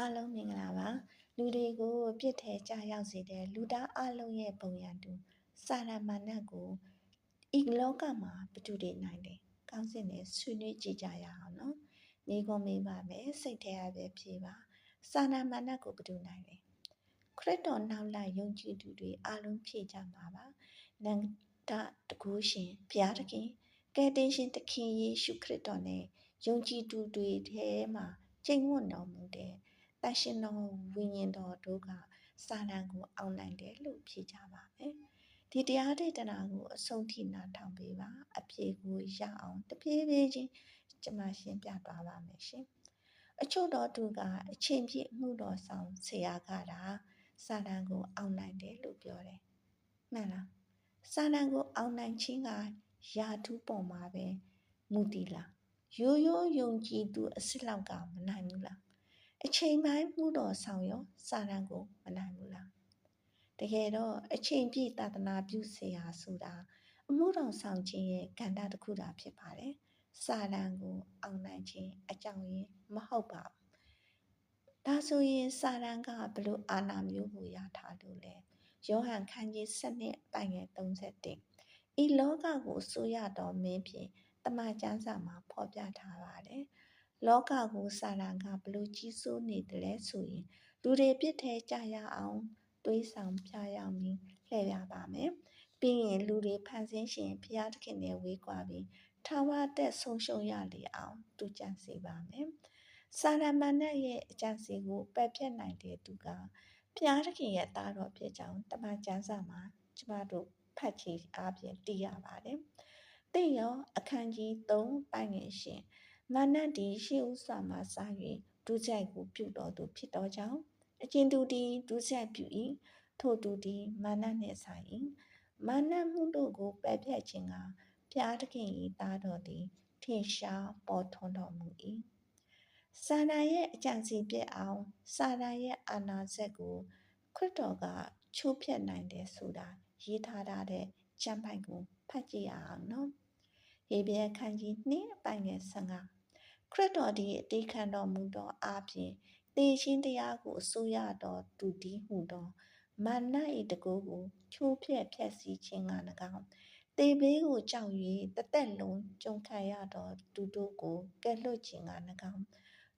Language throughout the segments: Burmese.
အားလုံးမင်္ဂလာပါလူတွေကိုပြစ်ထဲကြရောက်စေတဲ့လူသားအားလုံးရဲ့ပုံရံတူစာရမဏတ်ကိုဤလောကမှာဘယ်သူတွေနိုင်တယ်ကောင်းစင်နဲ့ဆွေးနွေးကြည့်ကြရအောင်နော်နေကုန်မေးပါမယ်စိတ်ထဲအပဲဖြေပါစာရမဏတ်ကိုဘယ်သူနိုင်လဲခရစ်တော်နောက်လိုက်ယုံကြည်သူတွေအားလုံးဖြေကြမှာပါနန္ဒတကူရှင်ဘုရားသခင်ကယ်တင်ရှင်သခင်ယေရှုခရစ်တော်နဲ့ယုံကြည်သူတွေထဲမှာကျင့်ဝတ်တော်မူတဲ့တန်ရှင်တော်ဝိညာဉ်တော်တို့ကစာလံကိုအောင်နိုင်တယ်လို့ဖြေကြပါမယ်။ဒီတရားဒေသနာကိုအဆုံးထိနားထောင်ပေးပါအဖြေကိုရအောင်တဖြည်းဖြည်းချင်းကျွန်မရှင်းပြသွားပါမယ်ရှင်။အချို့တော်သူကအချိန်ပြည့်မှုတော်ဆောင်ဆရာကတာစာလံကိုအောင်နိုင်တယ်လို့ပြောတယ်။မှန်လား။စာလံကိုအောင်နိုင်ခြင်းကယာထူးပေါ်မှာပဲမူတည်လား။ရိုးရိုးယုံကြည်သူအစစ်လောက်ကမနိုင်ဘူးလား။အချိန်ပိုင်းမှုတော်ဆောင်ရောစာရန်ကိုမနိုင်ဘူးလားတကယ်တော့အချိန်ပြည့်သာသနာပြုဆရာဆိုတာအမှုတော်ဆောင်ခြင်းရဲ့ကဏ္ဍတစ်ခုသာဖြစ်ပါတယ်စာရန်ကိုအောင်နိုင်ခြင်းအကြောင်းရင်းမဟုတ်ပါဘူးဒါဆိုရင်စာရန်ကဘယ်လိုအာဏာမျိုးကိုရထားလို့လဲယောဟန်ခန်းကြီး7ပိုင်ငယ်31ဤလောကကိုဆိုရတော်မင်းဖြင့်တမန်ကျမ်းစာမှာဖော်ပြထားပါတယ်လောကကိုစာရန်ကဘလို့ကြီးစိုးနေတယ်လဲဆိုရင်လူတွေပြစ်ထဲကြရအောင်တွေးဆောင်ပြရအောင်ပြီးလှည့်ရပါမယ်ပြီးရင်လူတွေဖန်ဆင်းရှင်ဘုရားသခင်နဲ့ဝေးကွာပြီးထာဝရတက်ဆုံးရှုံးရလေအောင်တူကြံစေပါမယ်စာရမဏတ်ရဲ့အကြံစီကိုပယ်ဖြတ်နိုင်တဲ့သူကဘုရားသခင်ရဲ့သားတော်ဖြစ်ကြောင်းတမန်ကျမ်းစာမှာကျမတို့ဖတ်ကြည့်အားဖြင့်သိရပါတယ်သိရောအခန်းကြီး3ပိုင်ငယ်ရှင်မာနတီရှေးဥစွာမှစ၍ဒုစရိုက်ကိုပြုတော်သူဖြစ်တော်ကြောင့်အကျဉ်သူသည်ဒုစရိုက်ပြု၏ထို့သူသည်မာနနှင့်ဆိုင်၏မာနမှုတို့ကိုပယ်ဖြတ်ခြင်းကဘုရားသခင်၏သားတော်သည်ထင်ရှားပေါ်ထွန်းတော်မူ၏စာရန်ရဲ့အကြံစီပြည့်အောင်စာရန်ရဲ့အာဏာစက်ကိုခရစ်တော်ကချိုးဖျက်နိုင်တယ်ဆိုတာရေးထားတဲ့ကျမ်းပိုက်ကိုဖတ်ကြည့်ရအောင်နော်ဟေဘရဲခန်းကြီး2ပိုင်ငယ်15ခရစ်တော်သည်အသေးခံတော်မူသောအားဖြင့်သေခြင်းတရားကိုအစိုးရတော်သူတည်းဟုသောမာန၏တကူကိုချိုးဖျက်ဖျက်ဆီးခြင်းက၎င်းသေဘေးကိုကြောက်၍တသက်လုံးကြုံခံရတော်သူတို့ကိုကယ်လွတ်ခြင်းက၎င်း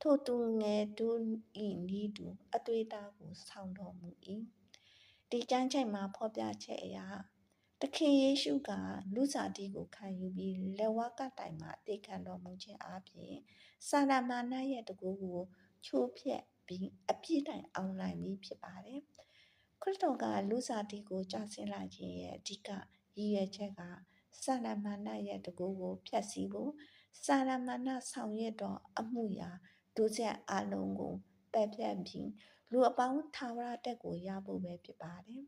ထိုသူငယ်တို့၏ဤသူအသွေးသားကိုဆောင်တော်မူ၏ဒီကျမ်းချိန်မှာဖော်ပြချက်အရာသခင်ယေရှုကလူစားတီကိုခံယူပြီးလက်ဝါးကတိုင်မှာအသေးခံတော်မူခြင်းအပြင်စာရမဏရဲ့တကူကိုချိုးဖျက်ပြီးအပြည့်တိုင်အောင်နိုင်ပြီးဖြစ်ပါတယ်ခရစ်တော်ကလူစားတီကိုကြာဆင်းလာခြင်းရဲ့အဓိကရည်ရွယ်ချက်ကစာရမဏရဲ့တကူကိုဖျက်ဆီးဖို့စာရမဏဆောင်ရွက်တော်အမှုရာဒုစရိုက်အလုံးကိုပယ်ဖြတ်ပြီးလူအပေါင်းထာဝရတက်ကိုရဖို့ပဲဖြစ်ပါတယ်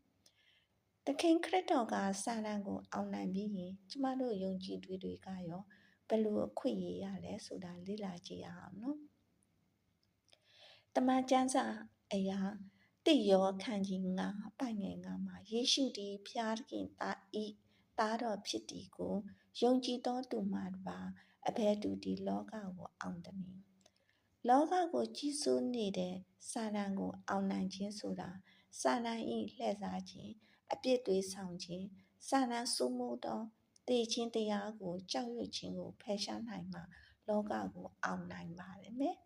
သခင်ခရစ်တော်ကစာရန်ကိုအောင်နိုင်ပြီးရင်ကျမတို့ယုံကြည်သူတွေကရောဘယ်လိုအခွင့်အရေးရလဲဆိုတာလေ့လာကြည့်အောင်နော်တမန်ကျမ်းစာအရာတိယောခန်းကြီး9ပိုင်ငယ်9မှာယေရှုသည်ဖျားသခင်သားတော်ဖြစ်သည်ကိုယုံကြည်သောသူမှတပါအဘယ်သူဒီလောကကိုအောင်သနည်းလောကကိုကြီးစိုးနေတဲ့စာရန်ကိုအောင်နိုင်ခြင်းဆိုတာစာရန်၏လှည့်စားခြင်းအပြစ်သွေးဆောင်ခြင်းစာရန်စိုးမိုးသောတည်ခြင်းတရားကိုကြောက်ရွံ့ခြင်းကိုဖယ်ရှားနိုင်မှလောကကိုအောင်နိုင်ပါတယ်မယ်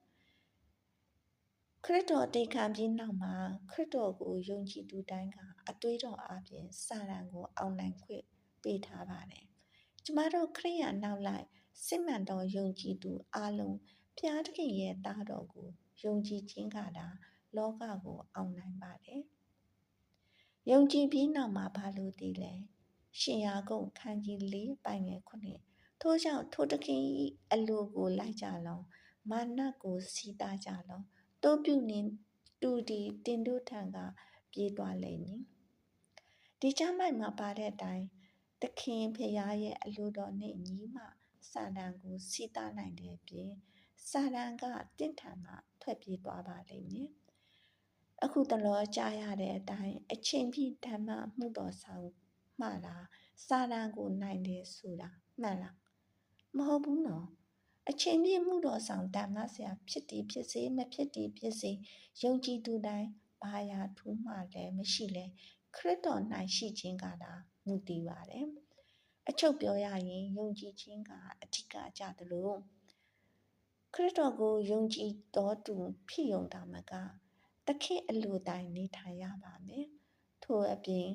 ခရစ်တော်တည်ခံပြီးနောက်မှာခရစ်တော်ကိုယုံကြည်သူတိုင်းကအသွေးတော်အပြင်စာရန်ကိုအောင်နိုင်ခွင့်ပေးထားပါတယ်ကျမတို့ခရိယာနောက်လိုက်စစ်မှန်သောယုံကြည်သူအလုံးဘုရားသခင်ရဲ့သားတော်ကိုယုံကြည်ခြင်းကသာလောကကိုအောင်နိုင်ပါတယ်ယုံကြည်ပြီးနောက်မှာဘာလို့တည်လဲရှင်ယာကုပ်ခန်းကြီး4ပိုင်ငယ်9ထို့ကြောင့်ထိုသခင်၏အလိုကိုလိုက်ကြလောမာနကိုစီးတားကြလောတိုးပြုနေတူဒီတင်တို့ထံကပြေးသွားလိမ့်မည်ဒီကျမ်းပိုက်မှာပါတဲ့အတိုင်းသခင်ဖရာရဲ့အလိုတော်နဲ့ညီမှစာရန်ကိုစီးတားနိုင်တဲ့ပြင်စာရန်ကတင့်ထံမှထွက်ပြေးသွားပါလိမ့်မည်အခုတလောကြားရတဲ့အတိုင်းအချိန်ပြည့်ဓမ္မမှုတော်ဆောင်မှလားစာရန်ကိုနိုင်တယ်ဆိုတာမှန်လားမဟုတ်ဘူးနော် အချိန်ပြည့်မှုတော်ဆောင်ဓမ္မဆရာဖြစ်တည်ဖြစ်စေမဖြစ်တည်ဖြစ်စေယုံကြည်သူတိုင်းဘာယာထူးမှလည်းမရှိလဲခရစ်တော်၌ရှိခြင်းကသာမူတည်ပါတယ်အချုပ်ပြောရရင်ယုံကြည်ခြင်းကအဓိကကြသလိုခရစ်တော်ကိုယုံကြည်တော်သူဖြစ်ယုံတာမကသခင်အလိုတိုင်းနေထိုင်ရပါမယ်ထို့အပြင်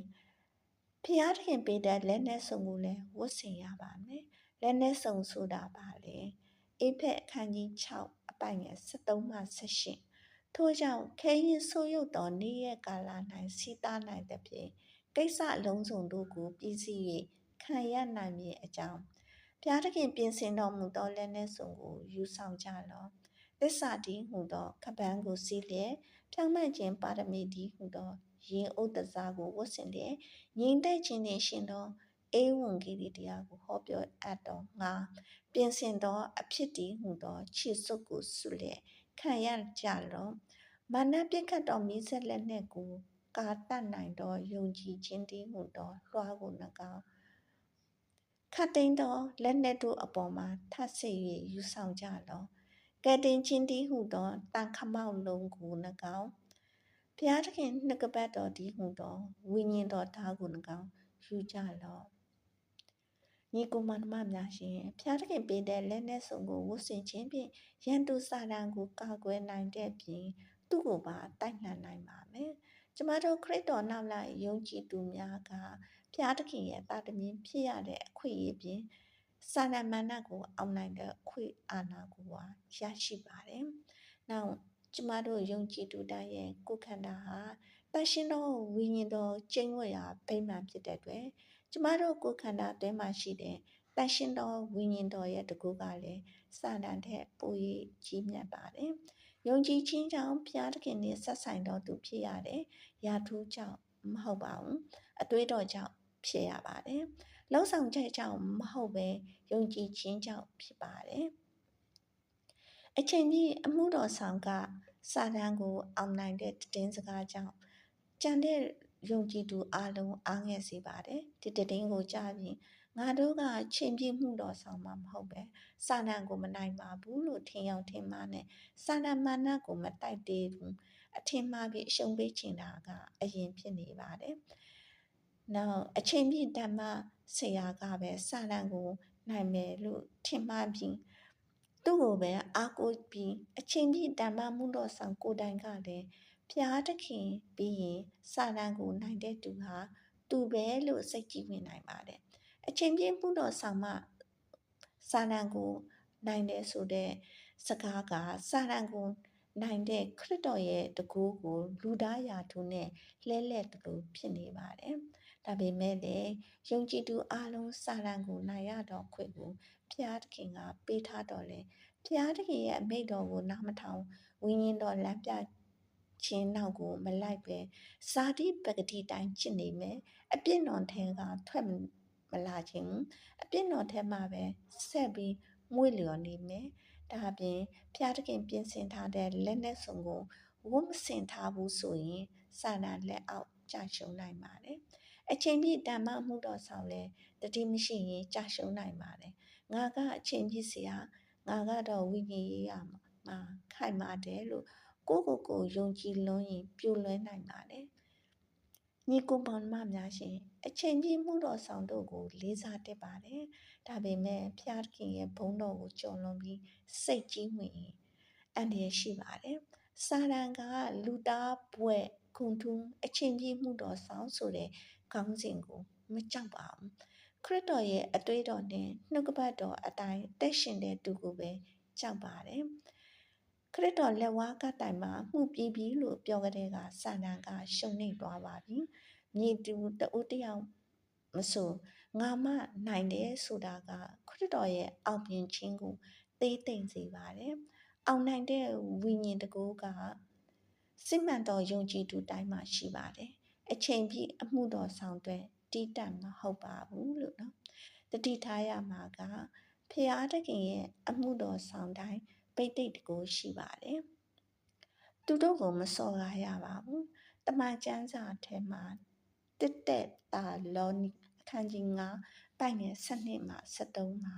ဖျားသခင်ပေးတဲ့လက်နဲ့ဆုံကိုလည်းဝတ်ဆင်ရပါမယ်လက်နဲ့ဆုံဆိုတာပါလေအေဖက်အခန်းကြီး6အပိုင်ငယ်73မှ78ထို့ကြောင့်ခဲရင်ဆိုးရုပ်တော်နေ့ရက်ကာလ၌စီးသားနိုင်သဖြင့်ကိစ္စအလုံးစုံတို့ကိုပြည်စည်း၍ခံရနိုင်မည်အကြောင်းဘုရားသခင်ပြင်ဆင်တော်မူသောလက်နှင့်စုံကိုယူဆောင်ကြလော့သစ္စာတည်းဟူသောခပန်းကိုစီးလျက်ဖြောင့်မတ်ခြင်းပါရမီတည်းဟူသောရင်ဥဒ္ဒစာကိုဝတ်ဆင်လျက်ငြိမ်သက်ခြင်းနှင့်ရှင်သောဧဝံဂေလိတရားကိုဟောပြောအပ်တော်ငါပြင်ဆင်သောအဖြစ်တည်းဟူသောခြေစွပ်ကိုဆုလျက်ခံရကြလော့မာနပြစ်ခတ်တော်မိဆက်လက်နှင့်ကိုကာတတ်နိုင်သောယုံကြည်ခြင်းတည်းဟူသောလွှားကို၎င်းခတ်သိမ်းသောလက်နက်တို့အပေါ်မှာထပ်ဆ၍ယူဆောင်ကြလော့ကဲတင်ခြင်းတည်းဟူသောတန်ခမောက်လုံးကို၎င်းဘုရားသခင်နှုတ်ကပတ်တော်တည်းဟူသောဝိညာဉ်တော်သားကို၎င်းယူကြလော့ညီကိုမမများရှင်ဘုရားသခင်ပေးတဲ့လက်နက်စုံကိုဝတ်ဆင်ခြင်းဖြင့်ရန်သူစာတန်ကိုကာကွယ်နိုင်တဲ့ပြင်သူ့ကိုပါတိုက်နှံနိုင်ပါမယ်ကျမတို့ခရစ်တော်နောက်လိုက်ယုံကြည်သူများကဘုရားသခင်ရဲ့တာသမီဖြစ်ရတဲ့အခွင့်အရေးဖြင့်စာတန်မာနကိုအောင်နိုင်တဲ့အခွင့်အာဏာကိုပါရရှိပါတယ်။နောက်ကျမတို့ယုံကြည်သူတိုင်းရဲ့ကိုယ်ခန္ဓာဟာတန်ရှင်းသောဝိညာဉ်တော်ကျင့်ဝတ်ရာဗိမာန်ဖြစ်တဲ့အတွက်ကျမတို့ကိုယ်ခန္ဓာအတွင်းမှာရှိတဲ့တန်ရှင်းသောဝိညာဉ်တော်ရဲ့တကူကလည်းစာတန်ထက်ပို၍ကြီးမြတ်ပါတယ်။ယုံကြည်ခြင်းကြောင့်ဘုရားသခင်နဲ့ဆက်ဆိုင်တော်သူဖြစ်ရတယ်။ယာထူးကြောင့်မဟုတ်ပါဘူး။အသွေးတော်ကြောင့်ဖြစ်ရပါတယ်။လုံဆောင်ချက်ကြောင့်မဟုတ်ပဲယုံကြည်ခြင်းကြောင့်ဖြစ်ပါတယ်။အချိန်ကြီးအမှုတော်ဆောင်ကစာတန်ကိုအောင်နိုင်တဲ့တင်းစကားကြောင့်ကြံတဲ့ယုံကြည်သူအလုံးအားငယ်စေပါတယ်။ဒီတင်းကိုကြားပြီးငါတို့ကချိန်ပြည့်မှုတော်ဆောင်မှာမဟုတ်ပဲစာတန်ကိုမနိုင်ပါဘူးလို့ထင်ရောက်ထင်မှားနဲ့စာတန်မာနကိုမတိုက်သေးဘူးအထင်မှားပြီးအရှုံးပေးချင်တာကအရင်ဖြစ်နေပါတယ်။နောက်အချိန်ပြည့်ဓမ္မဆရာကပဲစာတန်ကိုနိုင်မယ်လို့ထင်မှားပြီးသူ့ကိုပဲအားကိုးပြီးအချိန်ပြည့်ဓမ္မမှုတော်ဆောင်ကိုယ်တိုင်ကလည်းဘုရားသခင်ပြီးရင်စာတန်ကိုနိုင်တဲ့သူဟာသူပဲလို့စိတ်ကြည်ဝင်နိုင်ပါတယ်အချိန်ပြည့်မှုတော်ဆောင်မှစာတန်ကိုနိုင်တယ်ဆိုတဲ့စကားကစာတန်ကိုနိုင်တဲ့ခရစ်တော်ရဲ့တကူကိုလူသားရာထူးနဲ့လှဲလှဲ့တူဖြစ်နေပါတယ်ဒါပေမဲ့လည်းယုံကြည်သူအလုံးစာတန်ကိုနိုင်ရတော့ခွင့်ကိုဘုရားသခင်ကပေးထားတော်လဲဘုရားသခင်ရဲ့အမိန့်တော်ကိုနားမထောင်ဝိညာဉ်တော်လမ်းပြခြင်းနောက်ကိုမလိုက်ပဲဇာတိပဂတိတိုင်းချစ်နေမယ်အပြစ်တော်ထဲကထွက်မလာခြင်းအပြစ်တော်ထဲမှာပဲဆက်ပြီးမွေ့လျော်နေမယ်ဒါအပြင်ဘုရားသခင်ပြင်ဆင်ထားတဲ့လက်နဲ့စုံကိုဝတ်မဆင်ထားဘူးဆိုရင်စာနာလက်အောက်ကြာရှုံးနိုင်ပါတယ်အချိန်ပြည့်ဓမ္မမှုတော်ဆောင်လဲတတိမရှိရင်ကြာရှုံးနိုင်ပါတယ်ငါကအချိန်ပြည့်စရာငါကတော့ဝိညာဉ်ရေးရမှာခိုင်မာတယ်လို့ကိုယုံကြည်လွန်းရင်ပြိုလွဲနိုင်ပါတယ်ညီကိုမောင်မများရှင်အချိန်ပြည့်မှုတော်ဆောင်တို့ကိုလေးစားတတ်ပါတယ်ဒါပေမဲ့ဖျားခင်ရဲ့ဘုန်းတော်ကိုကြော်လွန်ပြီးစိတ်ကြီးဝင်အန္တရာယ်ရှိပါတယ်စာတန်ကလူသားဘွဲ့ခုန်ထုံးအချိန်ပြည့်မှုတော်ဆောင်ဆိုတဲ့ခေါင်းစဉ်ကိုမကြောက်ပါဘူးခရစ်တော်ရဲ့အသွေးတော်နဲ့နှုတ်ကပတ်တော်အတိုင်းတက်ရှင်တဲ့သူကိုပဲကြောက်ပါတယ်ခရစ်တော်လက်ဝါးကတိုင်မှာမှုပြီးပြီလို့ပြောကြတဲ့ကစာတန်ကရှုံနေသွားပါပြီမြေတူတဦးတယောက်မဆိုငါမနိုင်တယ်ဆိုတာကခရစ်တော်ရဲ့အောင်မြင်ခြင်းကိုသေးသိမ့်စေပါတယ်အောင်နိုင်တဲ့ဝိညာဉ်တကူကစစ်မှန်သောယုံကြည်သူတိုင်းမှာရှိပါတယ်အချိန်ပြည့်အမှုတော်ဆောင်တဲ့တိတတ်မဟုတ်ပါဘူးလို့နော်တတိထားရမှာကဖျားတခင်ရဲ့အမှုတော်ဆောင်တိုင်းပိတ်တိတ်တကူရှိပါတယ်သူတို့ကိုမစော်ကားရပါဘူးတမန်ကျမ်းစာထဲမှာတက်တာလောနီအခန်းကြီး9ပိုင်ငယ်7မှ73မှာ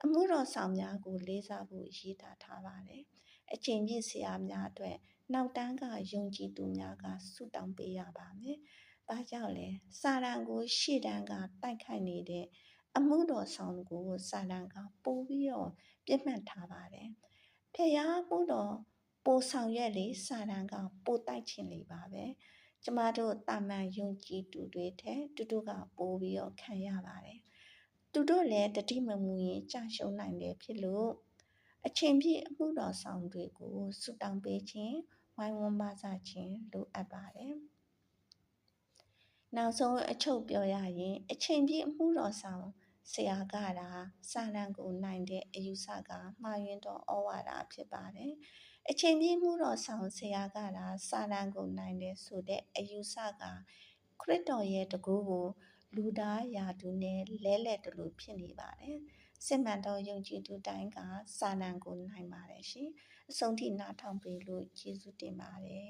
အမှုတော်ဆောင်များကိုလေးစားဖို့ရေးသားထားပါတယ်အချိန်ပြည့်ဆရာများအတွက်နောက်တန်းကယုံကြည်သူများကဆုတောင်းပေးရပါမယ်ဘာကြောင့်လဲစာတန်ကိုရှေ့တန်းကတိုက်ခိုက်နေတဲ့အမှုတော်ဆောင်ကိုစာတန်ကပို့ပြီးတော့ပြစ်မှတ်ထားပါတယ်ဖျားမှုတော်ပို့ဆောင်ရွက်လေစာတန်ကပို့တိုက်ချင်လေပါပဲကျမတို့တာမန်ယုံကြည်သူတွေထက်တူတူကပို့ပြီးတော့ခံရပါတယ်သူတို့လည်းတတိမမူရင်ကြာရှုံးနိုင်တယ်ဖြစ်လို့အချိန်ပြည့်အမှုတော်ဆောင်တွေကိုဆုတောင်းပေးခြင်းဝိုင်းဝန်းမဆခြင်းလိုအပ်ပါတယ်နောက်ဆုံးအချုပ်ပြောရရင်အချိန်ပြည့်အမှုတော်ဆောင်ဆရာကတာစာတန်ကိုနိုင်တဲ့အယူဆကမှားယွင်းသောဩဝါဒဖြစ်ပါတယ်အချိန်ပြည့်မှုတော်ဆောင်ဆရာကတာစာတန်ကိုနိုင်တယ်ဆိုတဲ့အယူဆကခရစ်တော်ရဲ့တကူကိုလူသားရာသူနဲ့လဲလှယ်တလို့ဖြစ်နေပါတယ်စစ်မှန်သောယုံကြည်သူတိုင်းကစာတန်ကိုနိုင်ပါတယ်ရှင်အဆုံးထိနားထောင်ပေးလို့ကျေးဇူးတင်ပါတယ်